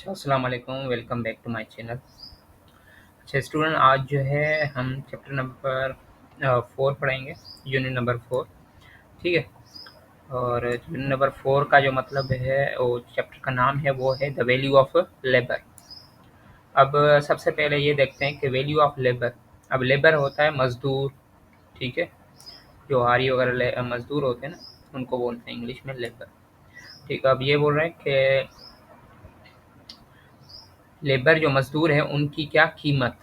अस्सलाम वालेकुम, welcome back to my channel. अच्छा स्टूडेंट, आज जो है हम चैप्टर नंबर 4 पढ़ेंगे, यूनिट नंबर 4। ठीक है। और यूनिट नंबर 4 का जो मतलब है, वो चैप्टर का नाम है, वो है द वैल्यू ऑफ लेबर। अब सबसे पहले ये देखते हैं कि वैल्यू ऑफ लेबर। अब लेबर होता है मज़दूर। ठीक है। जो हारी वगैरह मज़दूर होते हैं ना, उनको बोलते हैं इंग्लिश में लेबर। ठीक है। अब ये बोल रहे हैं कि लेबर जो मज़दूर है उनकी क्या कीमत,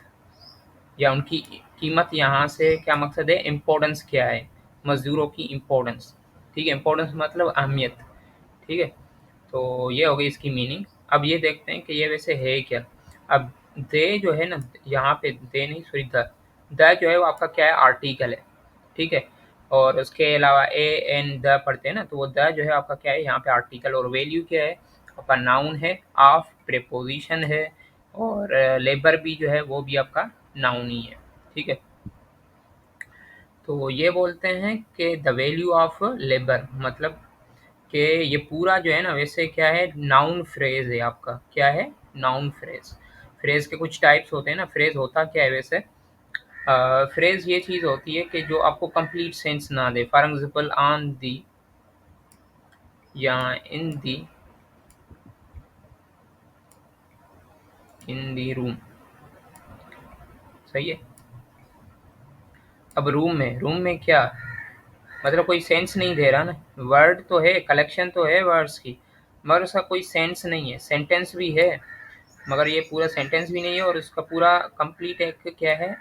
या उनकी कीमत, यहाँ से क्या मकसद है, इम्पोर्टेंस क्या है, मज़दूरों की इम्पोर्टेंस। ठीक है। इम्पोर्टेंस मतलब अहमियत। ठीक है। तो ये हो गई इसकी मीनिंग। अब ये देखते हैं कि ये वैसे है क्या। अब दे जो है ना, यहाँ पे दे नहीं, सॉरी, द जो है वो आपका क्या है, आर्टिकल है। ठीक है। और उसके अलावा ए एन द पढ़ते हैं ना, तो वो द जो है आपका क्या है, यहाँ पे आर्टिकल। और वैल्यू क्या है, आपका नाउन है, ऑफ प्रेपोजिशन है। और लेबर भी जो है वो भी आपका नाउन ही है। ठीक है। तो ये बोलते हैं कि द वैल्यू ऑफ लेबर, मतलब कि ये पूरा जो है ना, वैसे क्या है, नाउन फ्रेज है आपका। क्या है, नाउन फ्रेज। फ्रेज के कुछ टाइप्स होते हैं ना। फ्रेज होता क्या है वैसे, फ्रेज ये चीज़ होती है कि जो आपको कंप्लीट सेंस ना दे। फॉर एग्जांपल, ऑन दी या इन दी रूम। सही है। अब रूम में क्या मतलब, कोई सेंस नहीं दे रहा ना। वर्ड तो है, कलेक्शन तो है वर्ड्स की, मगर उसका कोई सेंस नहीं है। सेंटेंस भी है, मगर ये पूरा सेंटेंस भी नहीं है, और उसका पूरा कंप्लीट एक क्या है,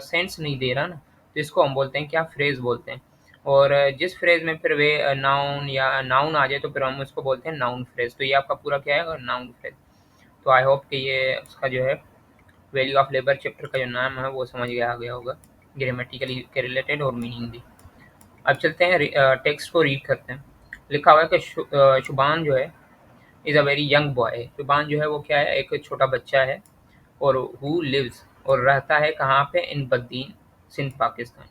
सेंस नहीं दे रहा ना। तो इसको हम बोलते हैं क्या, फ्रेज बोलते हैं। और जिस फ्रेज में फिर वे नाउन या नाउन आ जाए, तो फिर हम उसको बोलते हैं नाउन फ्रेज। तो ये आपका पूरा क्या है, नाउन फ्रेज। तो आई होप कि ये उसका जो है वैल्यू ऑफ लेबर चैप्टर का जो नाम है वो समझ आ गया होगा, ग्रामेटिकली के रिलेटेड और मीनिंग भी। अब चलते हैं टेक्स्ट को रीड करते हैं। लिखा हुआ है कि शुभान जो है is a very young boy. शुभान जो है वो क्या है, एक छोटा बच्चा है। और हु लिव्स, और रहता है कहाँ पे, इन बद्दीन, सिंध पाकिस्तान।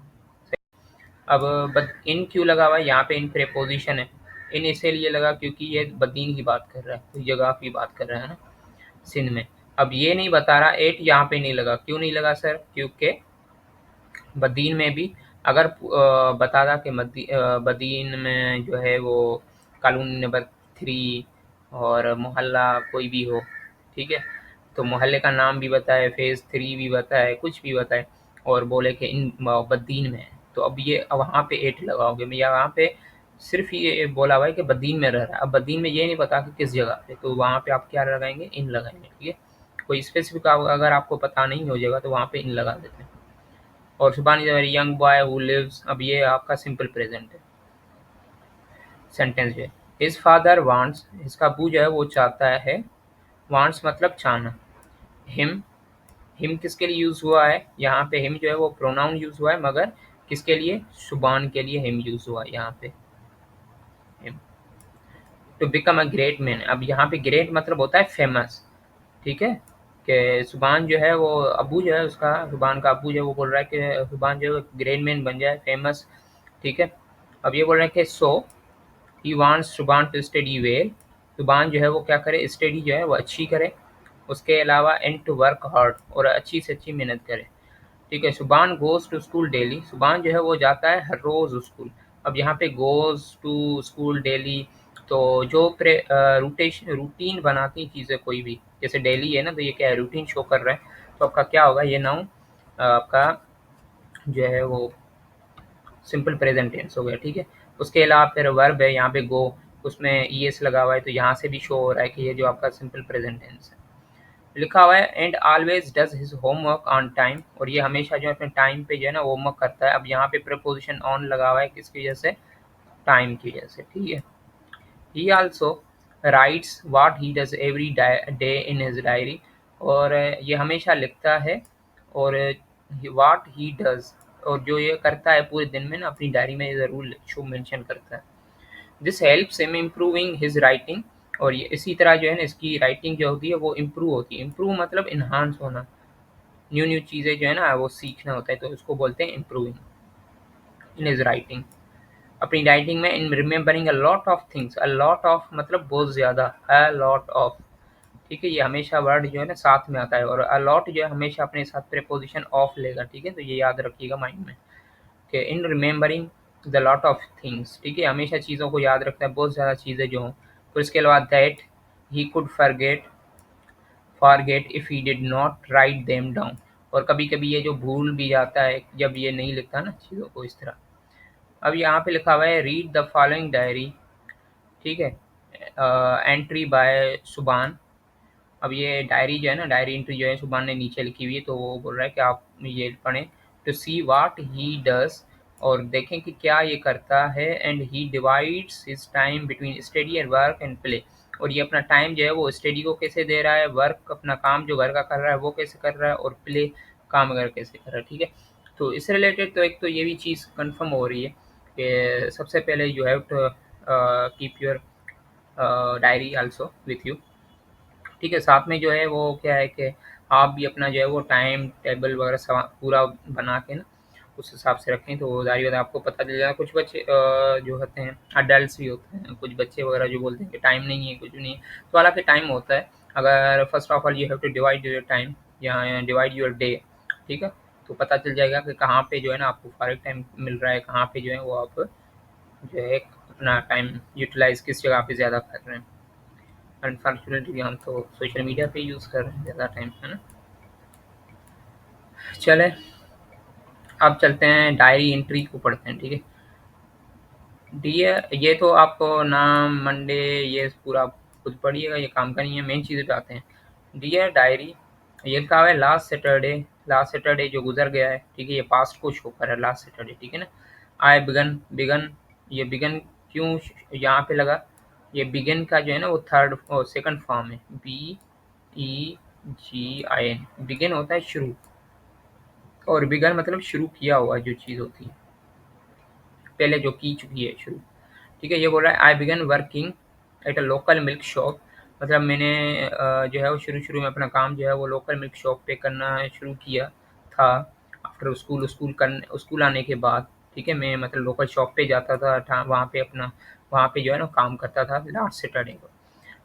अब इन क्यों लगा हुआ है, यहाँ पे इन प्रेपोजिशन है। इन इसीलिए लगा क्योंकि ये बद्दीन की बात कर रहा है, तो जगह की बात कर रहा है ना, सिंध में। अब ये नहीं बता रहा एट यहाँ पे नहीं लगा, क्यों नहीं लगा सर, क्योंकि बदीन में भी अगर बता था कि बदीन में जो है वो कॉलोनी नंबर 3 और मोहल्ला कोई भी हो। ठीक है। तो मोहल्ले का नाम भी बताए, फेज़ 3 भी बताए, कुछ भी बताए, और बोले कि इन बदीन में है। तो अब ये वहाँ पे 8 लगाओगे, मैं यहाँ पे सिर्फ ये बोला हुआ है कि बदीन में रह रहा है। अब बदीन में ये नहीं पता कि किस जगह पे, तो वहाँ पे आप क्या लगाएंगे, इन लगाएंगे। ठीक है। कोई स्पेसिफिक अगर आपको पता नहीं हो जाएगा, तो वहाँ पे इन लगा देते हैं। और Shubhan is a very young boy who lives, अब ये आपका सिंपल प्रेजेंट है। सेंटेंस जो है, हिज फादर वांट्स, इसका अबू जो है वो चाहता है। वांट्स मतलब चाहना। हिम, हिम किसके लिए यूज हुआ है, यहाँ पे हिम जो है वो प्रोनाउन यूज हुआ है, मगर किसके लिए, शुभान के लिए हिम यूज हुआ है यहाँ पे, him. To become a great man, अब यहाँ पे ग्रेट मतलब होता है फेमस। ठीक है। कि सुभान जो है वो, अबू जो है उसका, सुभान का अबू जो है वो बोल रहा है कि सुभान जो है ग्रेट मैन बन जाए, फेमस। ठीक है। अब ये बोल रहे हैं कि so he wants Shubhan to study well. Shubhan जो है वो क्या करे, स्टडी जो है वो अच्छी करे। उसके अलावा एंड टू वर्क हार्ड, और अच्छी से अच्छी मेहनत करे। ठीक है। Shubhan goes to school daily, Shubhan जो है वो जाता है हर रोज़ स्कूल। अब यहाँ पे गोज टू स्कूल डेली, तो जो रूटीन बनाती चीज़ें कोई भी, जैसे डेली है ना, तो ये क्या है, रूटीन शो कर रहा है। तो आपका क्या होगा, ये नाउन आपका जो है वो सिंपल प्रेजेंट टेंस हो गया। ठीक है। उसके अलावा फिर वर्ब है यहाँ पे गो, उसमें ई एस लगा हुआ है, तो यहाँ से भी शो हो रहा है कि ये जो आपका सिंपल प्रेजेंट टेंस है। लिखा हुआ है and always does his homework on time, और ये हमेशा जो है अपने टाइम पे जो है ना होमवर्क करता है। अब यहाँ पे प्रीपोजिशन ऑन लगा हुआ है, किसकी वजह से, टाइम की वजह से। ठीक है। ही also rights what he does every day in his diary, और ये हमेशा लिखता है, और व्हाट ही डज, और जो ये करता है पूरे दिन में ना, अपनी डायरी में ज़रूर शो मेंशन करता है। This helps him improving his writing, और ये इसी तरह जो है ना, इसकी राइटिंग जो होती है वो इम्प्रूव होती है। इम्प्रूव मतलब इन्हांस होना, न्यू न्यू चीज़ें जो है ना वो सीखना होता है, तो इसको बोलते हैं इम्प्रूविंग इन हिज राइटिंग। अपनी राइटिंग में in remembering a lot of things, a lot of मतलब बहुत ज़्यादा, अ लॉट ऑफ। ठीक है, ये हमेशा वर्ड जो है ना साथ में आता है, और अलॉट जो है हमेशा अपने साथ प्रीपोजिशन ऑफ लेगा। ठीक है, तो ये याद रखिएगा माइंड में कि इन remembering the lot of things, ठीक है, हमेशा चीज़ों को याद रखता है, बहुत ज़्यादा चीज़ें जो हों। फिर इसके अलावा that he could forget if he did not write them down, और कभी कभी ये जो भूल भी जाता है जब ये नहीं लिखता ना चीज़ों को इस तरह। अब यहाँ पे लिखा हुआ है रीड द फॉलोइंग डायरी, ठीक है, एंट्री बाय सुबान। अब ये डायरी जो है ना, डायरी एंट्री जो है सुबान ने नीचे लिखी हुई है, तो वो बोल रहा है कि आप ये पढ़ें, to see what he does, और देखें कि क्या ये करता है। And he divides his time between study and work and play, और ये अपना टाइम जो है वो स्टडी को कैसे दे रहा है, वर्क अपना काम जो घर का कर रहा है वो कैसे कर रहा है, और प्ले काम घर कैसे कर रहा है। ठीक है, तो इससे रिलेटेड तो एक तो ये भी चीज़ कंफर्म हो रही है कि सबसे पहले you have to keep your diary also with you. ठीक है, साथ में जो है वो क्या है कि आप भी अपना जो है वो टाइम टेबल वगैरह पूरा बना के ना उस हिसाब से रखें, तो ज़ाहिर बात है आपको पता चल जाएगा। कुछ बच्चे जो होते हैं अडल्ट भी होते हैं, कुछ बच्चे वगैरह जो बोलते हैं कि टाइम नहीं है, कुछ भी नहीं है, तो हालांकि टाइम होता है। अगर first of all you have to divide your time या डिवाइड योर डे, ठीक है, तो पता चल जाएगा कि कहाँ पे जो है ना आपको फारिग टाइम मिल रहा है, कहाँ पे जो है वो आप जो है अपना टाइम यूटिलाइज किस जगह पे ज़्यादा कर रहे हैं। अनफॉर्चुनेटली हम तो सोशल मीडिया पे यूज़ कर रहे हैं ज़्यादा टाइम, है ना। चलें, अब चलते हैं डायरी एंट्री को पढ़ते हैं। ठीक है, डियर, ये तो आपको नाम मंडे ये पूरा खुद पढ़िएगा, ये काम का नहीं है, मेन चीज़ें पे आते हैं। डियर डायरी, ये लिखा हुआ है लास्ट सैटरडे जो गुजर गया है। ठीक है, ये पास्ट को शो कर रहा है लास्ट सैटरडे। ठीक है ना। आई बिगन, बिगन, ये बिगन क्यों यहाँ पे लगा, ये बिगन का जो है ना वो थर्ड और सेकंड फॉर्म है, BEGIN। बिगिन होता है शुरू, और बिगन मतलब शुरू किया हुआ जो चीज़ होती है, पहले जो की चुकी है शुरू। ठीक है, ये बोल रहा है I began working at a local milk shop, मतलब मैंने जो है वो शुरू में अपना काम जो है वो लोकल मिल्क शॉप पे करना शुरू किया था। आफ्टर स्कूल आने के बाद, ठीक है, मैं मतलब लोकल शॉप पे जाता था, वहाँ पे अपना वहाँ पे जो है ना काम करता था लास्ट सैटरडे को।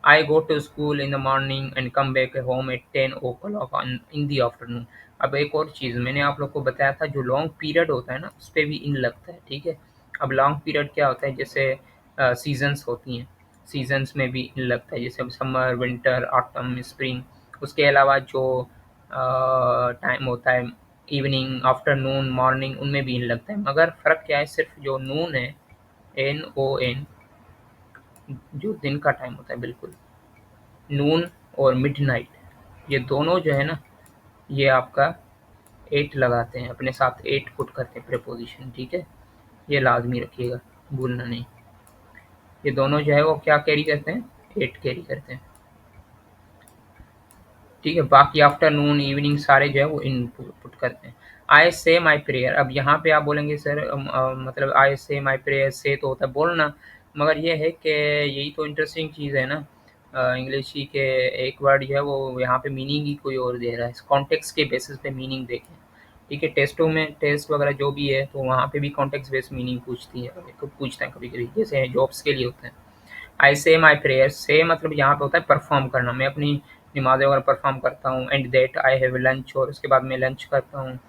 I go to school in the morning and come back home at 10 o'clock in the afternoon। अब एक और चीज़ मैंने आप लोग को बताया था, जो लॉन्ग पीरियड होता है ना उस पे भी इन लगता है। ठीक है, अब लॉन्ग पीरियड क्या होता है, जैसे सीजन्स होती हैं, सीजन्स में भी इन लगता है, जैसे समर, विंटर, ऑटम, स्प्रिंग। उसके अलावा जो टाइम होता है इवनिंग, आफ्टरनून, मॉर्निंग, उनमें भी इन लगता है। मगर फ़र्क क्या है, सिर्फ जो नून है, NON, जो दिन का टाइम होता है बिल्कुल, नून और मिडनाइट, ये दोनों जो है ना ये आपका 8 लगाते हैं, अपने साथ 8 पुट करते हैं प्रीपोजिशन। ठीक है, ये लाजमी रखिएगा, भूलना नहीं। ये दोनों जो है वो क्या कैरी करते हैं, 8 कैरी करते हैं। ठीक है, बाकी आफ्टरनून, इवनिंग सारे जो है वो इन पुट करते हैं। आई से माई प्रेयर, अब यहाँ पे आप बोलेंगे सर मतलब आई से माई प्रेयर, से तो होता है बोलना, मगर ये है कि यही तो इंटरेस्टिंग चीज़ है ना इंग्लिश ही के, एक वर्ड जो है वो यहाँ पे मीनिंग ही कोई और दे रहा है, कॉन्टेक्स्ट के बेसिस पे मीनिंग देखें। ठीक है, टेस्टों में टेस्ट वगैरह जो भी है तो वहाँ पे भी कॉन्टेक्स्ट बेस्ड मीनिंग पूछती है, तो पूछते हैं कभी कभी, जैसे जॉब्स के लिए होते हैं। आई से माई प्रेयर, से मतलब यहाँ पे होता है परफॉर्म करना, मैं अपनी नमाज़ें वगैरह परफॉर्म करता हूँ। And that I have lunch, और उसके बाद मैं लंच करता हूँ,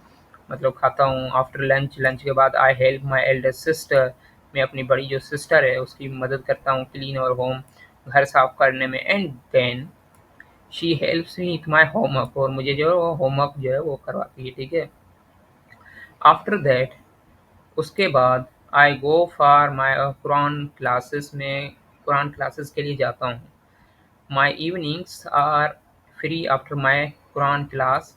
मतलब खाता हूँ। आफ्टर लंच, लंच के बाद I help my elder sister, मैं अपनी बड़ी जो सिस्टर है उसकी मदद करता हूँ क्लीन और होम, घर साफ करने में। And then she helps me with my homework, और मुझे जो है वो होमवर्क जो है वो करवाती है। ठीक है, आफ्टर दैट, उसके बाद I go for my Quran classes में, कुरान क्लासेस के लिए जाता हूँ। My evenings are free after my Quran class,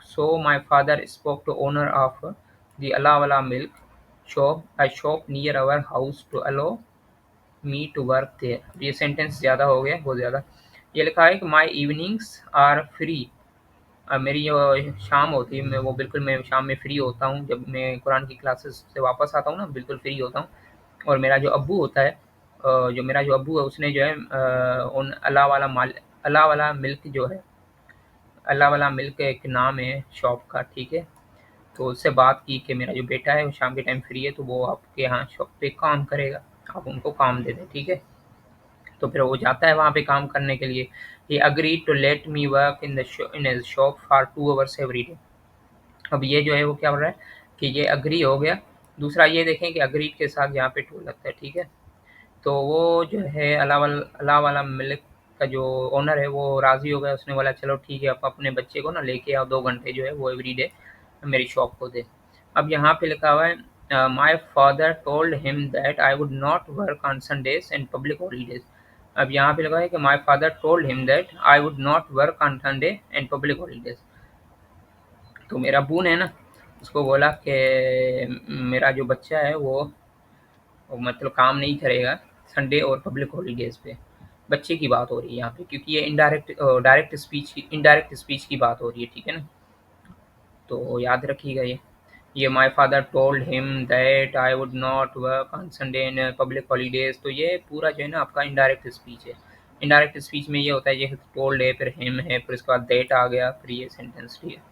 so my father spoke to owner of the Alawala milk shop, a shop near our house, to allow me to work there. ये sentence ज़्यादा हो गया, बहुत ज़्यादा। ये लिखा है कि माई इवनिंग्स आर फ्री, मेरी जो शाम होती है मैं वो बिल्कुल, मैं शाम में फ्री होता हूँ, जब मैं कुरान की क्लासेस से वापस आता हूँ ना बिल्कुल फ्री होता हूँ। और मेरा जो अब्बू होता है, जो मेरा जो अब्बू है उसने जो है उन अला वाला मिल्क जो है, अला वाला मिल्क एक नाम है शॉप का। ठीक है, तो उससे बात की कि मेरा जो बेटा है वो शाम के टाइम फ्री है, तो वो आपके यहाँ शॉप पे काम करेगा, आप उनको काम दे दें। ठीक है, तो फिर वो जाता है वहाँ पे काम करने के लिए। He agreed to let me work in his shop for 2 hours every day. अब ये जो है वो क्या हो रहा है कि ये अग्री हो गया। दूसरा ये देखें कि अग्रीड के साथ यहाँ पे टू लगता है, ठीक है। तो वो जो है अलावा वाला मिल्क का जो ओनर है वो राज़ी हो गया। उसने बोला चलो ठीक है, आप अपने बच्चे को ना लेके आओ, 2 घंटे जो है वो एवरीडे मेरी शॉप को दे। अब यहाँ पे लिखा हुआ है my father told him that I would not work on Sundays and public holidays. अब यहाँ पे लिखा है कि my father told him that I would not work on Sunday and public holidays. तो मेरा अब्बू ने ना उसको बोला कि मेरा जो बच्चा है वो मतलब काम नहीं करेगा संडे और पब्लिक हॉलीडेज़ पे। बच्चे की बात हो रही है यहाँ पे, क्योंकि ये इनडायरेक्ट स्पीच की बात हो रही है, ठीक है ना? तो याद रखिएगा ये my father told him that I would not work on Sunday and public holidays. तो ये पूरा जो है ना आपका इनडायरेक्ट स्पीच है। इनडायरेक्ट स्पीच में ये होता है, ये टोल्ड है, फिर हिम है, फिर उसके बाद दैट आ गया, फिर ये सेंटेंस, ठीक है।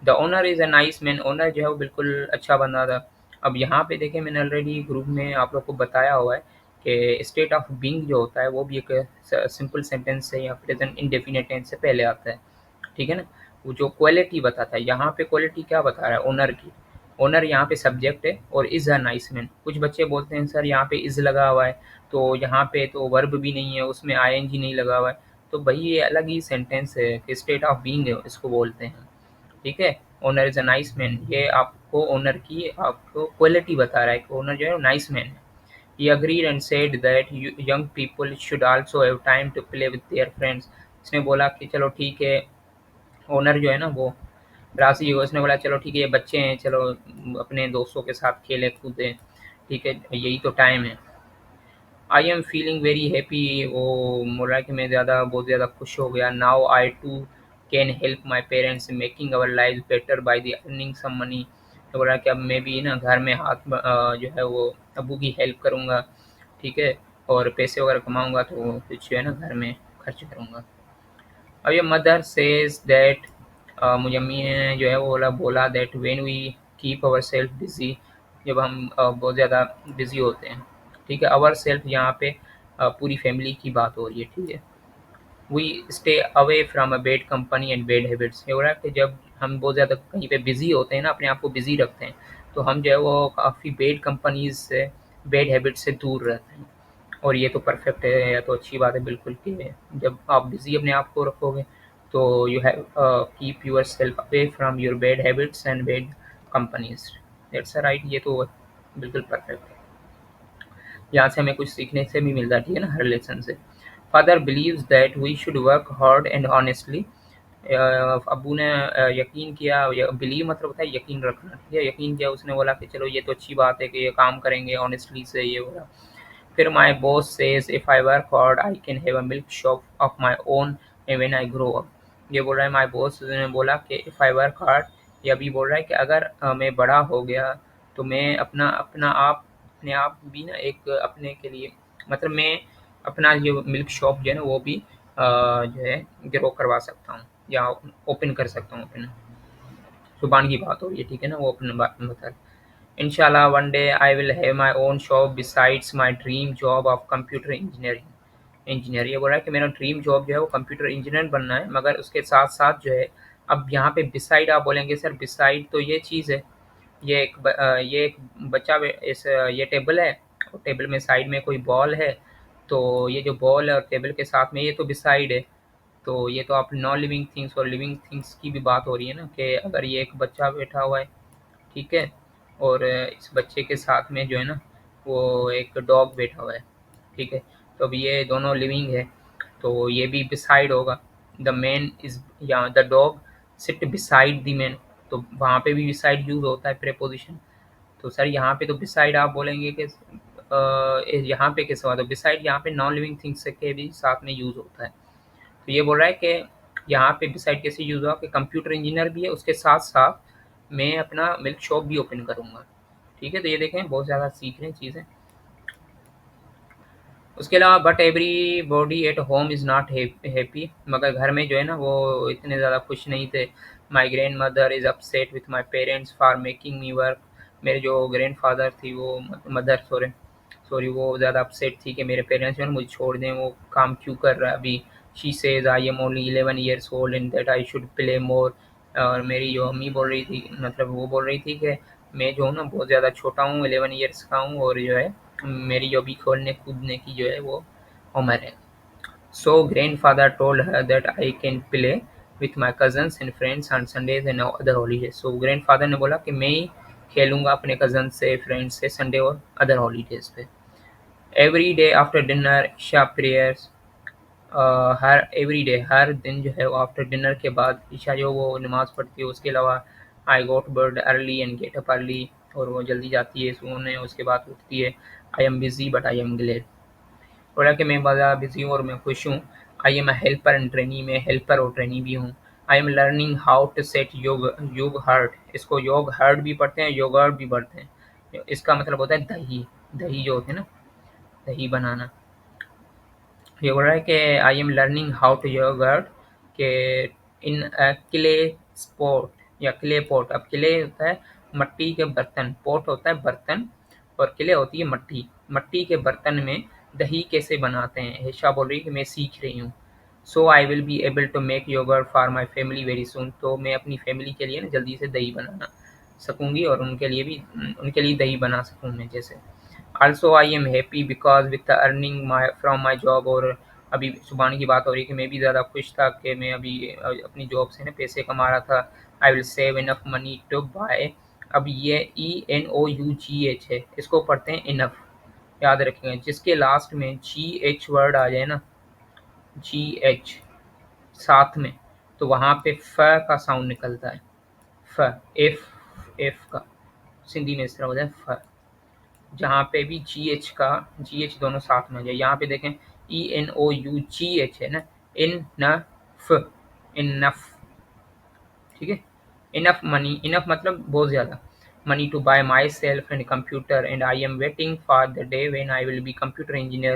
The owner is a nice man. Owner जो है वो बिल्कुल अच्छा बंदा था। अब यहाँ पे देखिए मैंने ऑलरेडी ग्रुप में आप लोग को बताया हुआ है कि स्टेट ऑफ बीइंग जो होता है वो भी एक सिंपल सेंटेंस से या प्रेजेंट इंडेफिनिट टेंस से पहले आता है, ठीक है ना? वो जो क्वालिटी बताता है, यहाँ पे क्वालिटी क्या बता रहा है? ओनर की। ओनर यहाँ पे सब्जेक्ट है और इज़ अ नाइस मैन। कुछ बच्चे बोलते हैं सर यहाँ पे इज़ लगा हुआ है, तो यहाँ पे तो वर्ब भी नहीं है, उसमें आईएनजी नहीं लगा हुआ है। तो भाई ये अलग ही सेंटेंस है कि स्टेट ऑफ बीइंग है इसको बोलते हैं, ठीक है। Owner is a nice man, ये आपको ओनर की आपको क्वालिटी बता रहा है कि ओनर जो है वो नाइस मैन है। He agreed and said that young people should also have time to play with their friends. इसने बोला कि चलो ठीक है, ओनर जो है ना वो राज़ी हुआ। उसने बोला चलो ठीक है, ये बच्चे हैं, चलो अपने दोस्तों के साथ खेलें कूदें, ठीक है, यही तो टाइम है। I am feeling very happy. वो बोल रहा है कि मैं बहुत ज़्यादा खुश हो गया। Now I too can help my parents making our life better by the earning some money. तो बोल रहा है कि अब मैं भी ना घर में जो है वो अब्बू की हेल्प करूँगा, ठीक है, और पैसे वगैरह कमाऊँगा तो कुछ जो है ना घर में खर्च करूँगा। अब ये मदर सेज दैट मुझे अम्मी ने जो है वो बोला that when we keep our self busy, जब हम बहुत ज़्यादा बिजी होते हैं, ठीक है। अवर सेल्फ यहाँ पे पूरी फैमिली की बात हो रही है, ठीक है। We stay away from a bad company and bad habits. ये हो रहा है कि जब हम बहुत ज़्यादा कहीं पे बिजी होते हैं ना, अपने आप को बिजी रखते हैं, तो हम जो है वो काफ़ी बैड कंपनीज से, बैड हैबिट्स से दूर रहते हैं। और ये तो परफेक्ट है, या तो अच्छी बात है बिल्कुल कि जब आप बिज़ी अपने आप को रखोगे तो you have keep your self away from your bad habits and bad companies. That's right, ये तो बिल्कुल परफेक्ट है। यहाँ से हमें कुछ सीखने से भी मिलता है, ठीक है ना, हर लेसन से। Father believes that we should work hard and honestly. अब्बू ने यकीन किया, बिलीव मतलब होता है यकीन रखना, ठीक है। यकीन किया, उसने बोला कि चलो ये तो अच्छी बात है कि ये काम करेंगे ऑनेस्टली से, ये बोला। फिर my boss says if I work hard I can have a milk shop of my own when I grow up. ये बोल रहा है, माई बॉस ने बोला कि इफ़ आई वर्क हार्ड, ये अभी बोल रहा है कि अगर मैं बड़ा हो गया तो मैं अपने आप भी ना एक अपने के लिए, मतलब मैं अपना जो मिल्क शॉप जो है ना वो भी जो है ग्रो करवा सकता हूँ या ओपन कर सकता हूँ अपना। जुबान की बात हो रही है, ठीक है ना, वो अपने बात में बता रहा है। इंशाल्लाह one day I will have my own shop besides my dream job of computer engineer. ये बोल रहा है कि मेरा ड्रीम जॉब जो है वो कंप्यूटर इंजीनियर बनना है, मगर उसके साथ साथ जो है, अब यहाँ पे बिसाइड आप बोलेंगे सर बिसाइड तो ये चीज़ है, ये एक बच्चा ये टेबल है और टेबल में साइड में कोई बॉल है, तो ये जो बॉल है और टेबल के साथ में ये तो बिसाइड है। तो ये तो आप नॉन लिविंग थिंग्स और लिविंग थिंग्स की भी बात हो रही है ना, कि अगर ये एक बच्चा बैठा हुआ है, ठीक है, और इस बच्चे के साथ में जो है ना वो एक डॉग बैठा हुआ है, ठीक है। तो अब ये दोनों लिविंग है, तो ये भी बिसाइड होगा। द मैन इज, या the dog seat beside the man, तो वहाँ पे भी बिसाइड यूज होता है प्रेपोजिशन। तो सर यहाँ पे तो बिसाइड आप बोलेंगे कि यहाँ पे कैसे हुआ, तो बिसाइड यहाँ पे नॉन लिविंग थिंग्स के भी साथ में यूज होता है। तो ये बोल रहा है कि यहाँ पे बिसाइड कैसे यूज़ हुआ कि कंप्यूटर इंजीनियर भी है, उसके साथ साथ मैं अपना मिल्क शॉप भी ओपन करूँगा, ठीक है। तो ये देखें बहुत ज़्यादा सीख रहे हैं चीज़ें। उसके अलावा but every body at home is not happy, मगर घर में जो है ना वो इतने ज़्यादा खुश नहीं थे। My grand mother is upset with my parents for making me work. मेरे जो ग्रैंड फादर थी वो मदर सॉरी वो ज़्यादा अपसेट थी कि मेरे पेरेंट्स जो है मुझे छोड़ दें, वो काम क्यों कर रहा है अभी। She says I am only 11 years old and that I should play more. और मेरी जो अम्मी बोल रही थी, मतलब वो बोल रही थी कि मैं जो हूँ ना बहुत ज़्यादा छोटा हूँ, 11 years का हूँ, और जो है मेरी जो अभी खेलने कूदने की जो है वो उम्र है। सो grandfather told her that I can play with my cousins and friends on Sundays and other holidays. So grandfather ने बोला कि मैं ही खेलूंगा अपने कजन से, फ्रेंड्स से, संडे और अदर हॉलीडेज पे। Every day after dinner Isha prayers. हर एवरी डे, हर दिन जो है वो आफ्टर डिनर के बाद ईशा जो वो नमाज पढ़ती है। उसके अलावा I go to bed early and get up early, और वो जल्दी जाती है सोने, उसके बाद उठती है। I am busy but I am Glade. बोला कि मैं बड़ा बिजी हूँ और मैं खुश हूँ। I am a helper and trainee, में हेल्पर और ट्रेनी भी हूँ। I am learning how to set योग योग हर्ट। इसको योग हर्ट भी पढ़ते हैं, योगर्ट भी पढ़ते हैं। इसका मतलब होता है दही। दही जो होते हैं ना, दही बनाना। ये बोल रहा है कि I am learning how to yoghurt के इन क्ले स्पॉट या क्ले पॉट। अब क्ले होता है मट्टी के बर्तन, पॉट होता है बर्तन, और क्ले होती है मट्टी। मट्टी के बर्तन में दही कैसे बनाते हैं, हेशा बोल रही है कि मैं सीख रही हूँ। So I will be able to make yogurt for my family very soon. तो मैं अपनी फैमिली के लिए ना जल्दी से दही बनाना सकूँगी, और उनके लिए भी, उनके लिए दही बना सकूँ मैं जैसे। Also I am happy because with the earning my from my job. और अभी सुबह की बात हो रही है कि मैं भी ज़्यादा खुश था कि मैं अभी अपनी जॉब से ना पैसे कमा रहा था। I will save enough money to buy. अब ये ENOUGH है, इसको पढ़ते हैं इनफ। याद रखेंगे जिसके लास्ट में GH वर्ड आ जाए ना, GH साथ में, तो वहाँ पे फ का साउंड निकलता है। फ, एफ का सिंधी में इस तरह होता है फ। जहाँ पे भी GH दोनों साथ में आ जाए। यहाँ पे देखें ENOUGH है ना, इन न फ, इनफ। ठीक है। इनफ मनी, इनफ मतलब बहुत ज़्यादा। Money to buy my self and computer and I am waiting for the day when I will be computer engineer.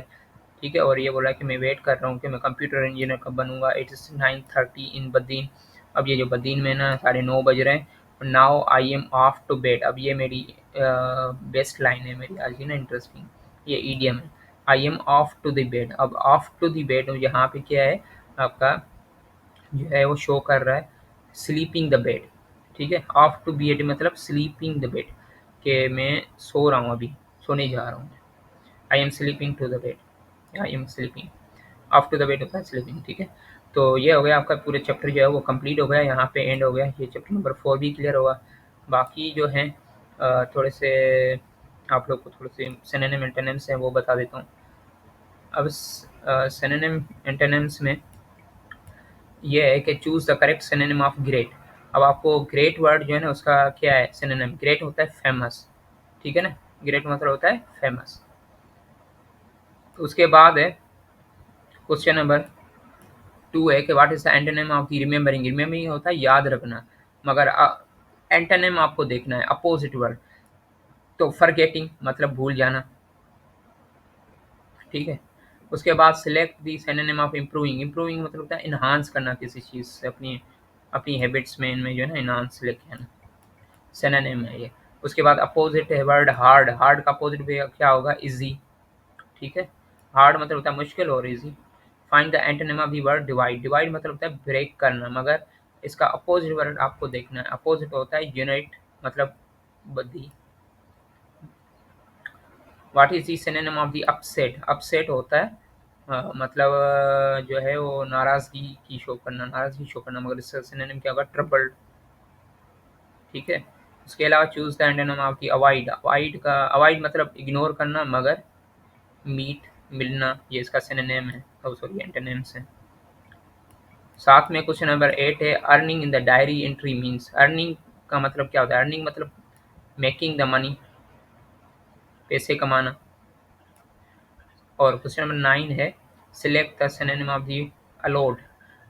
ठीक है। और ये बोला कि मैं वेट कर रहा हूँ कि मैं कंप्यूटर इंजीनियर कब बनूंगा। इट इज़ 9:30 इन बदीन। अब ये जो बदीन में ना 9:30 बज रहे हैं। Now I am off to bed. अब ये मेरी बेस्ट लाइन है मेरी आज की ना, इंटरेस्टिंग, ये ईडियम है। I am off to the bed. अब ऑफ टू द बेड यहाँ पे क्या है आपका, जो है वो शो कर रहा है स्लीपिंग द बेड। ठीक है। ऑफ टू बेड मतलब स्लीपिंग द बेड, कि मैं सो रहा हूँ अभी, सोने जा रहा हूँ। I am sleeping to the bed, I am sleeping. Off to the bed होता है स्लीपिंग। ठीक है। तो ये हो गया आपका पूरे चैप्टर जो है वो कंप्लीट हो गया, यहाँ पे एंड हो गया। ये चैप्टर नंबर 4 भी क्लियर होगा। बाकी जो है थोड़े से आप लोग को थोड़े से सिनोनिम एंटोनिम्स हैं वो बता देता हूँ। अब सिनोनिम एंटोनिम्स में ये है कि choose the correct synonym of great. अब आपको ग्रेट वर्ड जो है ना उसका क्या है सिनोनिम। ग्रेट होता है फेमस। ठीक है ना, ग्रेट मतलब होता है फेमस। तो उसके बाद है क्वेश्चन नंबर 2 है कि what is the antonym of the remembering. Remembering होता है याद रखना, मगर एंटोनिम आपको देखना है अपोजिट वर्ड। तो फॉरगेटिंग मतलब भूल जाना। ठीक है। उसके बाद select the synonym of improving. Improving मतलब होता है इन्हांस करना किसी चीज़ से, अपनी अपनी हैबिट्स में, इनमें जो है ना इन्हांस लेके आना, सिनोनिम है ये। उसके बाद अपोजिट है वर्ड हार्ड। हार्ड का अपोजिट भी क्या होगा, इजी। ठीक है। हार्ड मतलब होता है मुश्किल, और easy. Find the antonym of the word divide. Divide मतलब होता है ब्रेक करना, मगर इसका अपोजिट वर्ड आपको देखना है। अपोजिट होता है यूनाइट मतलब बदी। What is the synonym of the upset. Upset होता है मतलब जो है वो नाराज़गी की शो करना, नाराज़गी शो करना, मगर इसका सिनोनिम क्या होगा, ट्रबल्ड। ठीक है। उसके अलावा choose the antonym of the avoid. Avoid का, अवॉइड मतलब इग्नोर करना, मगर मीट मिलना, ये इसका सिनोनिम है, और सॉरी एंटोनिम्स है। साथ में क्वेश्चन नंबर 8 है earning in the diary entry means. Earning का मतलब क्या होता है, अर्निंग मतलब मेकिंग द मनी, पैसे कमाना। और क्वेश्चन नंबर 9 है select the synonym of the allowed.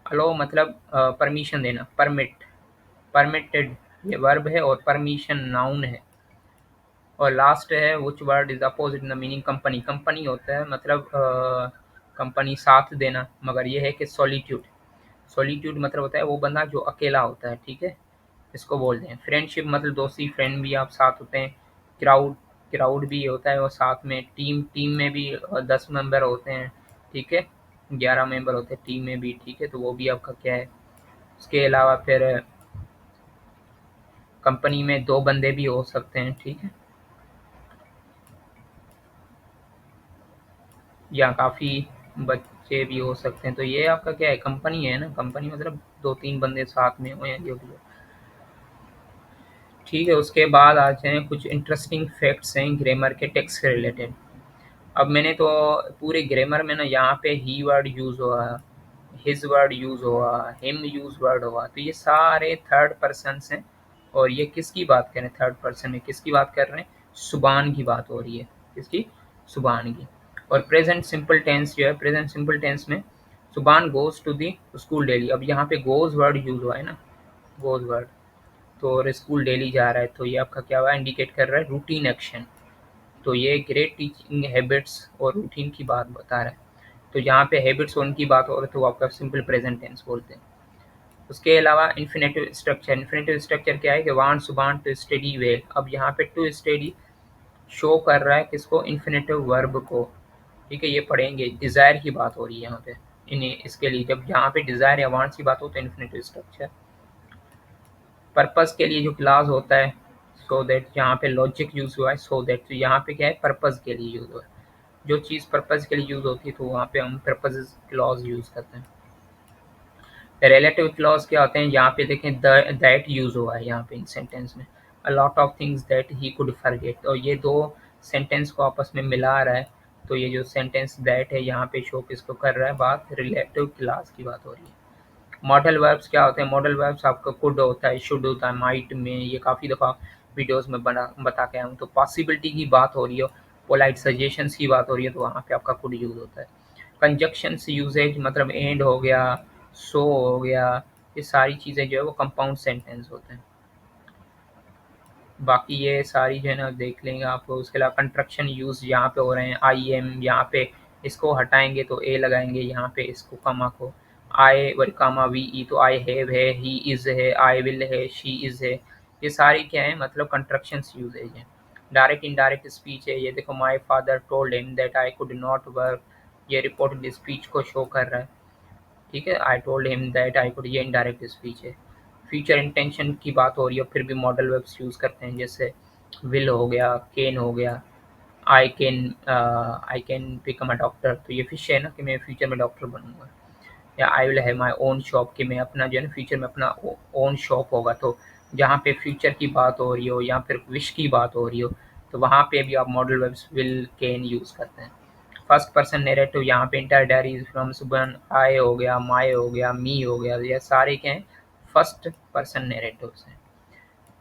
Allow मतलब परमिशन देना, परमिट, परमिटेड ये वर्ब है, और परमिशन नाउन है। और लास्ट है which word is opposite in the meaning. Company. Company होता है मतलब कंपनी, साथ देना, मगर ये है कि सॉलिट्यूड। सॉलिट्यूड मतलब होता है वो बंदा जो अकेला होता है। ठीक है, इसको बोलते हैं। फ्रेंडशिप मतलब दोस्ती, फ्रेंड भी आप साथ होते हैं। क्राउड क्राउड भी होता है और साथ में टीम में भी 10 मेंबर होते हैं, ठीक है, 11 मेंबर होते हैं टीम में भी, ठीक है, तो वो भी आपका क्या है। उसके अलावा फिर कंपनी में 2 बंदे भी हो सकते हैं, ठीक है, या काफ़ी बच्चे भी हो सकते हैं। तो ये आपका क्या है, कंपनी है ना, कंपनी मतलब 2-3 बंदे साथ में हो या जो भी हो, ठीक है। उसके बाद आते हैं कुछ इंटरेस्टिंग फैक्ट्स हैं ग्रामर के, टेक्स्ट से रिलेटेड। अब मैंने तो पूरे ग्रामर में ना यहाँ पे ही वर्ड यूज़ हुआ, हिज वर्ड यूज़ हुआ, हिम यूज़ वर्ड हुआ, तो ये सारे थर्ड पर्सन्स हैं। और ये किसकी बात कर रहे हैं, थर्ड पर्सन में किसकी बात कर रहे हैं, सुबान की बात हो रही है, किसकी, सुबान की। और प्रेजेंट सिंपल टेंस जो है, प्रेजेंट सिंपल टेंस में Subhan goes to the school daily. अब यहाँ पे गोज वर्ड यूज़ हुआ है ना, गोज वर्ड, तो और स्कूल डेली जा रहा है, तो ये आपका क्या हुआ, इंडिकेट कर रहा है रूटीन एक्शन। तो ये ग्रेट टीचिंग हैबिट्स और रूटीन की बात बता रहा है। तो यहाँ पे हैबिट्स और उनकी बात हो रही है, तो वो आपका सिंपल प्रेजेंट टेंस बोलते हैं। उसके अलावा इन्फिनेटिव स्ट्रक्चर, इन्फिनेटिव स्ट्रक्चर क्या है कि wants want to study well. अब यहाँ पे टू स्टडी शो कर रहा है किसको, इन्फिनेटिव वर्ब को, ठीक है, ये पढ़ेंगे। डिज़ायर की बात हो रही है यहाँ पे, इन्हें इसके लिए जब यहाँ पे डिज़ायर या वांट्स की बात हो तो इन्फिनेटिव स्ट्रक्चर। पर्पस के लिए जो क्लास होता है, सो दैट, यहाँ पे लॉजिक यूज़ हुआ है, सो दैट, तो यहाँ पे क्या है, पर्पस के लिए यूज़ हुआ है। जो चीज़ पर्पस के लिए यूज़ होती है तो वहाँ पे हम पर्पस क्लॉज यूज़ करते हैं। रिलेटिव क्लॉज क्या होते हैं, यहाँ पे देखें दैट यूज़ हुआ है यहाँ पे इन सेंटेंस में, अ lot of things that he could forget, और ये दो सेंटेंस को आपस में मिला रहा है। तो ये जो सेंटेंस दैट है यहाँ पे शो किसको कर रहा है, बात रिलेटिव क्लास की बात हो रही है। मॉडल वर्ब्स क्या होते हैं, मॉडल वर्ब्स आपका कुड होता है, शुड होता है, माइट में, ये काफ़ी दफ़ा वीडियोस में बता के आया हूँ। तो पॉसिबिलिटी की बात हो रही हो, पोलाइट सजेशंस की बात हो रही है, तो वहाँ पे आपका कुड यूज़ होता है। कंजक्शंस यूजेज मतलब एंड हो गया, सो हो गया, ये सारी चीज़ें जो है वो कंपाउंड सेंटेंस होते हैं। बाकी ये सारी जो है ना देख लेंगे आप। उसके अलावा कंस्ट्रक्शन यूज़ यहाँ पे हो रहे हैं, आई एम, यहाँ पे इसको हटाएंगे तो ए लगाएंगे, यहाँ पे इसको कमा को आई वर कामा वी ई, तो आई हैव है, ही इज़ है, आई विल है, शी इज़ है, ये सारी क्या है, मतलब कंस्ट्रक्शंस यूजेज हैं। डायरेक्ट इनडायरेक्ट स्पीच है, ये देखो, my father told him that I could not work, ये रिपोर्टेड स्पीच को शो कर रहा है, ठीक है। I told him that I could, ये इनडायरेक्ट स्पीच है। फ्यूचर इंटेंशन की बात हो रही है, फिर भी मॉडल वर्ब्स यूज़ करते हैं, जैसे विल हो गया, कैन हो गया, I can become a doctor, तो ये फिश है ना कि मैं फ्यूचर में डॉक्टर बनूंगा। या I will have my own shop, कि मैं अपना जो है ना फ्यूचर में अपना ओन शॉप होगा। तो जहाँ पे फ्यूचर की बात हो रही हो या फिर विश की बात हो रही हो, तो वहाँ पे भी आप modal verbs will can use करते हैं। फर्स्ट पर्सन नैरेटिव, यहाँ पे इंटायर डायरी फ्रॉम सुबह, आई हो गया, माई हो गया, मी हो गया, ये सारे क्या हैं, फर्स्ट पर्सन नैरेटिव्स हैं,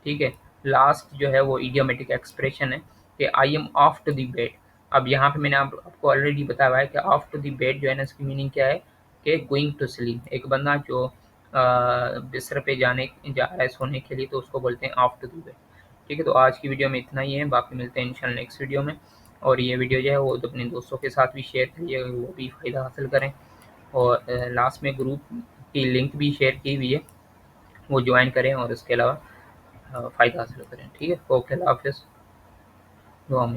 ठीक है। लास्ट जो है वो इडियोमेटिक एक्सप्रेशन है कि I am off to the bed. अब यहाँ पे मैंने आपको ऑलरेडी बताया हुआ है कि ऑफ टू द बेड जो है ना, इसकी मीनिंग क्या है कि गोइंग टू स्लीप। एक बंदा जो बिस्तर पे जा रहा है सोने के लिए, तो उसको बोलते हैं ऑफ टू द बेड, ठीक है। तो आज की वीडियो में इतना ही है, बाकी मिलते हैं इंशाल्लाह नेक्स्ट वीडियो में। और ये वीडियो जो है वो तो अपने दोस्तों के साथ भी शेयर करिए, वो भी फ़ायदा हासिल करें। और लास्ट में ग्रुप की लिंक भी शेयर की हुई है, वो ज्वाइन करें और इसके अलावा फ़ायदा हासिल करें, ठीक है। ओके, अल्लाह हाफ़िज़, दुआ में।